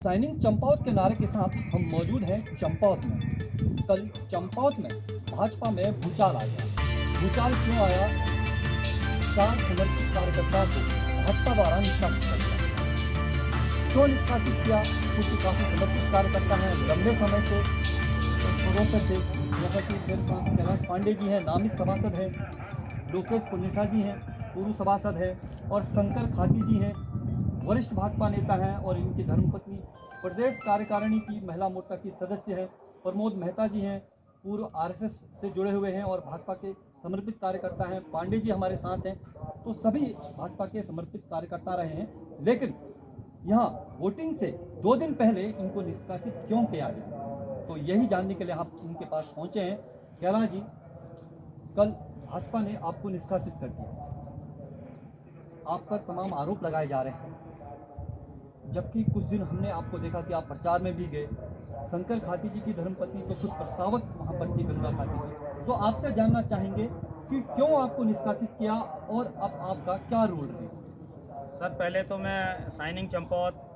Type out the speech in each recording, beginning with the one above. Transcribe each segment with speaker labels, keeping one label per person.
Speaker 1: Signing Champawat के नारे के साथ हम मौजूद हैं चंपावत में। कल चंपावत में भाजपा में भूचाल आ गया। भूचाल क्यों आया? 4 समर्पित कार्यकर्ताओं को भाजपा द्वारा निष्कासित कर दिया। क्यों निष्कासित किया? क्योंकि काफी समर्पित कार्यकर्ता हैं, लंबे समय से पूर्वोत्तर से, जैसा कि कैलाश पांडे जी हैं, नामित सभासद हैं, लोकेश पुनिठा जी हैं, पूर्व सभासद हैं, और शंकर खाती जी हैं, वरिष्ठ भाजपा नेता हैं, और इनकी धर्मपत्नी प्रदेश कार्यकारिणी की महिला मोर्चा की सदस्य हैं। प्रमोद मेहता जी हैं, पूर्व आरएसएस से जुड़े हुए हैं और भाजपा के समर्पित कार्यकर्ता हैं। पांडे जी हमारे साथ हैं। तो सभी भाजपा के समर्पित कार्यकर्ता रहे हैं, लेकिन यहाँ वोटिंग से 2 दिन पहले इनको निष्कासित क्यों किया गया, तो यही जानने के लिए हम इनके पास पहुँचे हैं। कैलाश जी, कल भाजपा ने आपको निष्कासित कर दिया, आप पर तमाम आरोप लगाए जा रहे हैं, जबकि कुछ दिन हमने आपको देखा कि आप प्रचार में भी गए। शंकर खाती जी की धर्मपत्नी तो खुद प्रस्तावक वहाँ पर थी, गंगा खाती जी। तो आपसे जानना चाहेंगे कि क्यों आपको निष्कासित किया और अब आपका क्या रोल रहा?
Speaker 2: सर, पहले तो मैं साइनिंग चंपावत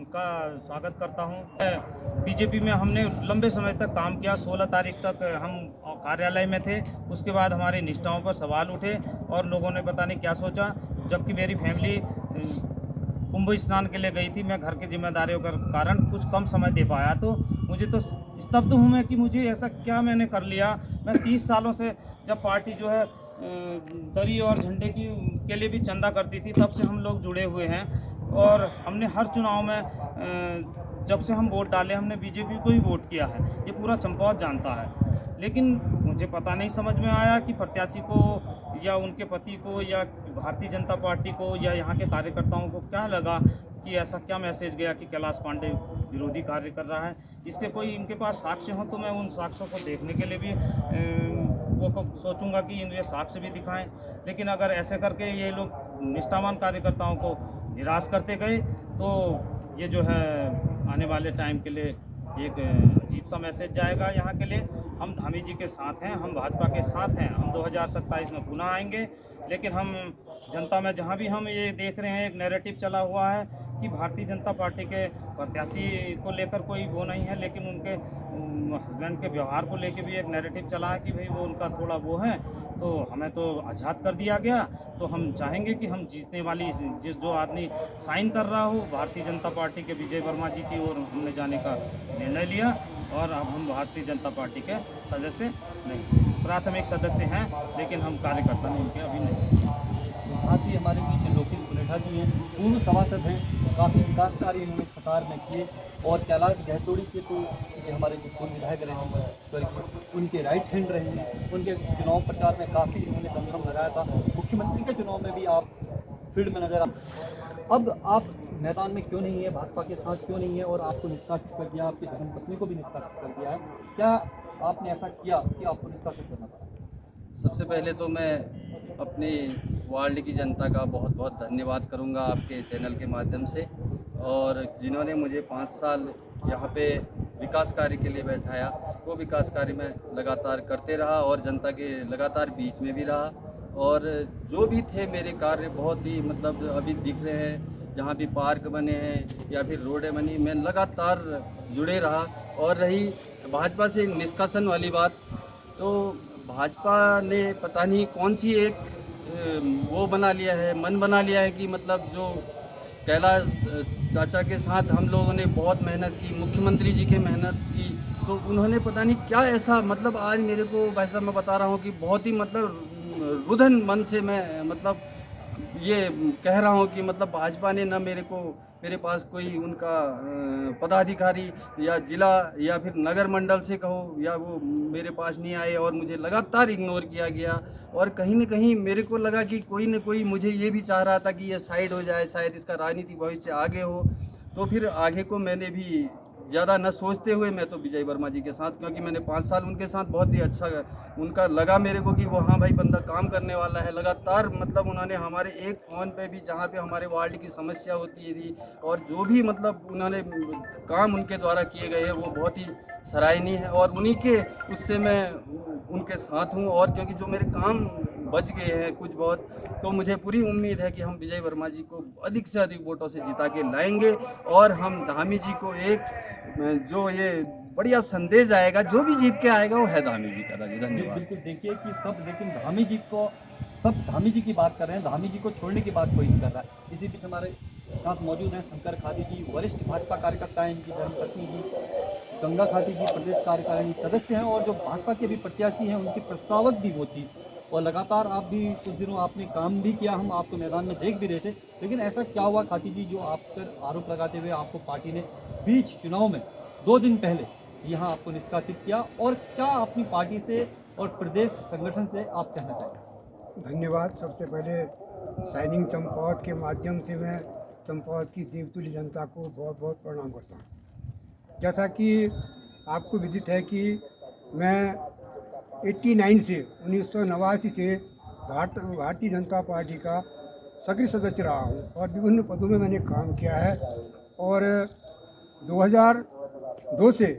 Speaker 2: का स्वागत करता हूं। बीजेपी में हमने लंबे समय तक काम किया। 16 तारीख तक हम कार्यालय में थे। उसके बाद हमारी निष्ठाओं पर सवाल उठे और लोगों ने पता नहीं क्या सोचा, जबकि मेरी फैमिली कुंभ स्नान के लिए गई थी। मैं घर की जिम्मेदारियों के कारण कुछ कम समय दे पाया, तो मुझे तो स्तब्ध हूँ मैं कि मुझे ऐसा क्या मैंने कर लिया। मैं 30 सालों से, जब पार्टी जो है दरी और झंडे के लिए भी चंदा करती थी, तब से हम लोग जुड़े हुए हैं और हमने हर चुनाव में, जब से हम वोट डाले, हमने बीजेपी को ही वोट किया है। ये पूरा चंपावत जानता है। लेकिन मुझे पता नहीं समझ में आया कि प्रत्याशी को या उनके पति को या भारतीय जनता पार्टी को या यहाँ के कार्यकर्ताओं को क्या लगा कि ऐसा क्या मैसेज गया कि कैलाश पांडे विरोधी कार्य कर रहा है। इसके कोई इनके पास साक्ष्य हो तो मैं उन साक्ष्यों को देखने के लिए भी वो सोचूंगा कि ये साक्ष्य भी दिखाएं। लेकिन अगर ऐसे करके ये लोग निष्ठावान कार्यकर्ताओं को निराश करते गए, तो ये जो है आने वाले टाइम के लिए एक अजीब सा मैसेज जाएगा यहाँ के लिए। हम धामी जी के साथ हैं, हम भाजपा के साथ हैं। हम 2027 में पुनः आएंगे, लेकिन हम जनता में जहाँ भी हम ये देख रहे हैं, एक नैरेटिव चला हुआ है कि भारतीय जनता पार्टी के प्रत्याशी को लेकर कोई वो नहीं है, लेकिन उनके हस्बैंड के व्यवहार को लेकर भी एक नैरेटिव चला है कि भाई वो उनका थोड़ा वो है, तो हमें तो आज़ाद कर दिया गया। तो हम चाहेंगे कि हम जीतने वाली जो आदमी साइन कर रहा हो भारतीय जनता पार्टी के विजय वर्मा जी की ओर हमने जाने का निर्णय लिया, और अब हम भारतीय जनता पार्टी के सदस्य नहीं, प्राथमिक सदस्य हैं, लेकिन हम कार्यकर्ता नहीं उनके अभी नहीं।
Speaker 1: साथ ही हमारे बीच लोकेश पुनिठा जी हैं, पूर्व सभासद हैं, काफ़ी विकास कार्य इन्होंने कतार में किए। और कैलाश गहतोड़ी के तो ये हमारे जो पूर्व विधायक रहे हैं, उनके राइट हैंड रहे हैं। उनके चुनाव प्रचार में काफ़ी इन्होंने दमखम लगाया था। मुख्यमंत्री के चुनाव में भी आप फील्ड में नजर आ। अब आप मैदान में क्यों नहीं है, भाजपा के साथ क्यों नहीं है, और आपको निष्कासित कर दिया, आपकी धर्मपत्नी को भी निष्कासित कर दिया है, क्या आपने ऐसा किया कि आपको निष्कासित करना पड़ा?
Speaker 3: सबसे पहले तो मैं अपनी वार्ड की जनता का बहुत बहुत धन्यवाद करूंगा आपके चैनल के माध्यम से, और जिन्होंने मुझे 5 साल यहाँ पे विकास कार्य के लिए बैठाया। वो विकास कार्य में लगातार करते रहा और जनता के लगातार बीच में भी रहा, और जो भी थे मेरे कार्य बहुत ही मतलब अभी दिख रहे हैं। जहाँ भी पार्क बने हैं या फिर रोडें बनी, मैं लगातार जुड़े रहा। और रही भाजपा से निष्कासन वाली बात, तो भाजपा ने पता नहीं कौन सी एक वो बना लिया है, मन बना लिया है कि मतलब जो कैलाश चाचा के साथ हम लोगों ने बहुत मेहनत की, मुख्यमंत्री जी की मेहनत की, तो उन्होंने पता नहीं क्या ऐसा, मतलब आज मेरे को वैसा मैं बता रहा हूँ कि बहुत ही मतलब रुदन मन से मैं मतलब ये कह रहा हूँ कि मतलब भाजपा ने ना मेरे पास कोई उनका पदाधिकारी या जिला या फिर नगर मंडल से कहो, या वो मेरे पास नहीं आए और मुझे लगातार इग्नोर किया गया। और कहीं न कहीं मेरे को लगा कि कोई न कोई मुझे ये भी चाह रहा था कि ये साइड हो जाए, शायद इसका राजनीतिक भविष्य आगे हो। तो फिर आगे को मैंने भी ज़्यादा न सोचते हुए मैं तो विजय वर्मा जी के साथ, क्योंकि मैंने 5 साल उनके साथ बहुत ही अच्छा उनका लगा मेरे को कि वो हाँ भाई बंदा काम करने वाला है। लगातार मतलब उन्होंने हमारे एक फ़ोन पे भी, जहाँ पे हमारे वार्ड की समस्या होती थी और जो भी मतलब उन्होंने काम उनके द्वारा किए गए हैं, वो बहुत ही सराहनीय है। और उन्हीं के उससे मैं उनके साथ हूँ, और क्योंकि जो मेरे काम बच गए हैं कुछ बहुत, तो मुझे पूरी उम्मीद है कि हम विजय वर्मा जी को अधिक से अधिक वोटों से जिता के लाएंगे और हम धामी जी को एक जो ये बढ़िया संदेश आएगा, जो भी जीत के आएगा वो है धामी जी का। धन्यवाद।
Speaker 1: बिल्कुल, देखिए कि सब लेकिन धामी जी को, सब धामी जी की बात कर रहे हैं, धामी जी को छोड़ने की बात कोई नहीं कर रहा है। इसी बीच हमारे साथ मौजूद हैं शंकर खादी जी, वरिष्ठ भाजपा कार्यकर्ता हैं, इनकी धर्मपत्नी जी गंगा खादी जी प्रदेश कार्यकारिणी सदस्य हैं और जो भाजपा के भी प्रत्याशी हैं उनकी प्रस्तावक भी वो थी। और लगातार आप भी कुछ दिनों आपने काम भी किया, हम आपको मैदान में देख भी रहे थे। लेकिन ऐसा क्या हुआ खादी जी जो आप पर आरोप लगाते हुए आपको पार्टी ने बीच चुनाव में 2 दिन पहले यहाँ आपको निष्कासित किया, और क्या अपनी पार्टी से और प्रदेश संगठन से आप कहना चाहेंगे?
Speaker 4: धन्यवाद। सबसे पहले शाइनिंग चंपावत के माध्यम से मैं चंपावत की देवतुल्य जनता को बहुत बहुत प्रणाम करता हूँ। जैसा कि आपको विदित है कि मैं 89 से 1989 से भारतीय जनता पार्टी का सक्रिय सदस्य रहा हूँ और विभिन्न पदों में मैंने काम किया है। और 2002 से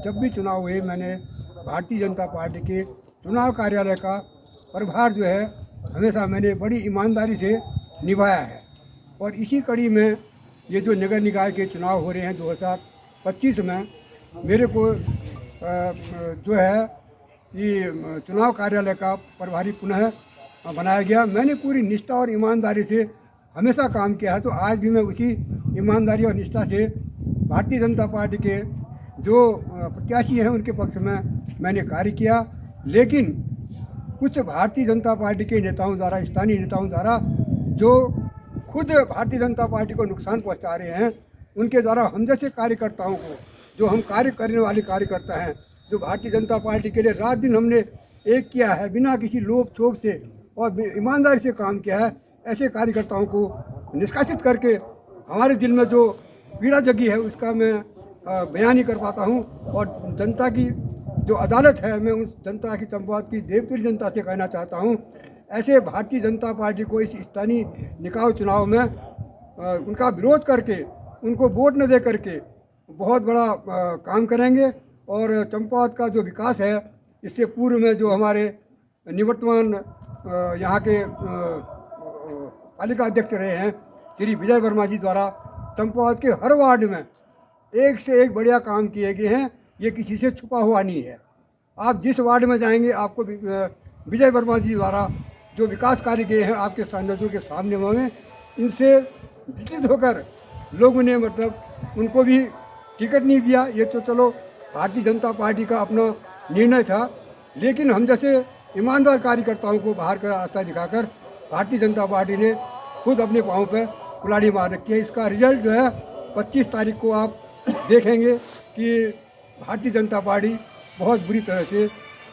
Speaker 4: जब भी चुनाव हुए मैंने भारतीय जनता पार्टी के चुनाव कार्यालय का प्रभार जो है हमेशा मैंने बड़ी ईमानदारी से निभाया है। और इसी कड़ी में ये जो नगर निकाय के चुनाव हो रहे हैं 2025 में, मेरे को जो है ये चुनाव कार्यालय का प्रभारी पुनः बनाया गया। मैंने पूरी निष्ठा और ईमानदारी से हमेशा काम किया है, तो आज भी मैं उसी ईमानदारी और निष्ठा से भारतीय जनता पार्टी के जो प्रत्याशी हैं उनके पक्ष में मैंने कार्य किया। लेकिन कुछ भारतीय जनता पार्टी के नेताओं द्वारा, स्थानीय नेताओं द्वारा, जो खुद भारतीय जनता पार्टी को नुकसान पहुंचा रहे हैं, उनके द्वारा हम जैसे कार्यकर्ताओं को, जो हम कार्य करने वाले कार्यकर्ता हैं, जो भारतीय जनता पार्टी के लिए रात दिन हमने एक किया है, बिना किसी लोभ क्षोभ से और ईमानदारी से काम किया है, ऐसे कार्यकर्ताओं को निष्कासित करके हमारे दिल में जो पीड़ा जगी है उसका मैं बयान नहीं कर पाता हूं। और जनता की जो अदालत है, मैं उस जनता की चंपावत की देवतुल्य जनता से कहना चाहता हूं, ऐसे भारतीय जनता पार्टी को इस स्थानीय निकाय चुनाव में उनका विरोध करके, उनको वोट न दे करके बहुत बड़ा काम करेंगे। और चंपावत का जो विकास है, इससे पूर्व में जो हमारे निवर्तमान यहाँ के पालिका अध्यक्ष रहे हैं श्री विजय वर्मा जी द्वारा चंपावत के हर वार्ड में एक से एक बढ़िया काम किए गए हैं। ये किसी से छुपा हुआ नहीं है। आप जिस वार्ड में जाएंगे आपको विजय वर्मा जी द्वारा जो विकास कार्य किए हैं आपके नज़रों के सामने होंगे। इनसे विचलित होकर लोगों ने मतलब उनको भी टिकट नहीं दिया। ये तो चलो भारतीय जनता पार्टी का अपना निर्णय था, लेकिन हम जैसे ईमानदार कार्यकर्ताओं को बाहर कर आस्था दिखाकर भारतीय जनता पार्टी ने खुद अपने पाँव पर कुल्हाड़ी मार रखी है। इसका रिजल्ट जो है 25 तारीख को आप देखेंगे कि भारतीय जनता पार्टी बहुत बुरी तरह से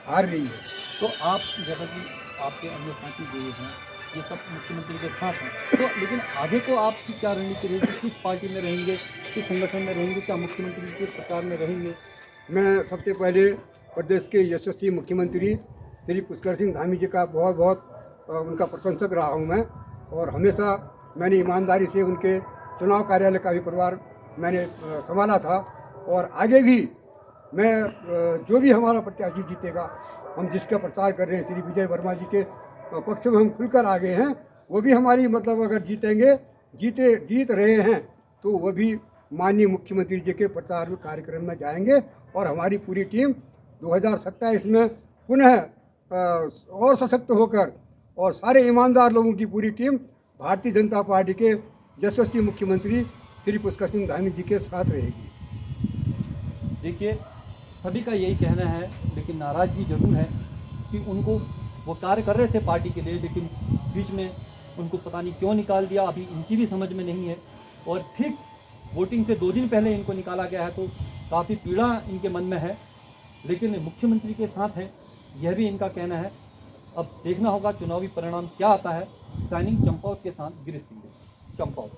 Speaker 4: हार रही है।
Speaker 1: तो आप जैसा कि आपके अन्य साथी जो हैं ये सब मुख्यमंत्री के साथ हैं, तो लेकिन आगे को आपकी क्या रणनीति रहेगी? किस पार्टी में रहेंगे, किस संगठन में रहेंगे, क्या मुख्यमंत्री के प्रचार में रहेंगे?
Speaker 4: मैं सबसे पहले प्रदेश के यशस्वी मुख्यमंत्री श्री पुष्कर सिंह धामी जी का बहुत बहुत उनका प्रशंसक रहा हूँ मैं। और हमेशा मैंने ईमानदारी से उनके चुनाव कार्यालय का भी प्रभार मैंने संभाला था। और आगे भी मैं जो भी हमारा प्रत्याशी जीतेगा, हम जिसका प्रचार कर रहे हैं श्री विजय वर्मा जी के पक्ष में हम खुलकर आ गए हैं, वो भी हमारी मतलब अगर जीतेंगे, जीत रहे हैं, तो वो भी माननीय मुख्यमंत्री जी के प्रचार में कार्यक्रम में जाएंगे। और हमारी पूरी टीम 2027 में पुनः और सशक्त होकर और सारे ईमानदार लोगों की पूरी टीम भारतीय जनता पार्टी के यशस्वी मुख्यमंत्री श्री पुष्कर सिंह धामी जी के साथ रहेगी।
Speaker 1: देखिए, सभी का यही कहना है, लेकिन नाराज़गी जरूर है कि उनको वो कार्य कर रहे थे पार्टी के लिए, लेकिन बीच में उनको पता नहीं क्यों निकाल दिया, अभी इनकी भी समझ में नहीं है। और ठीक वोटिंग से 2 दिन पहले इनको निकाला गया है, तो काफ़ी पीड़ा इनके मन में है, लेकिन मुख्यमंत्री के साथ है, यह भी इनका कहना है। अब देखना होगा चुनावी परिणाम क्या आता है। शाइनिंग चंपावत के साथ गिरीश सिंह, चंपावत।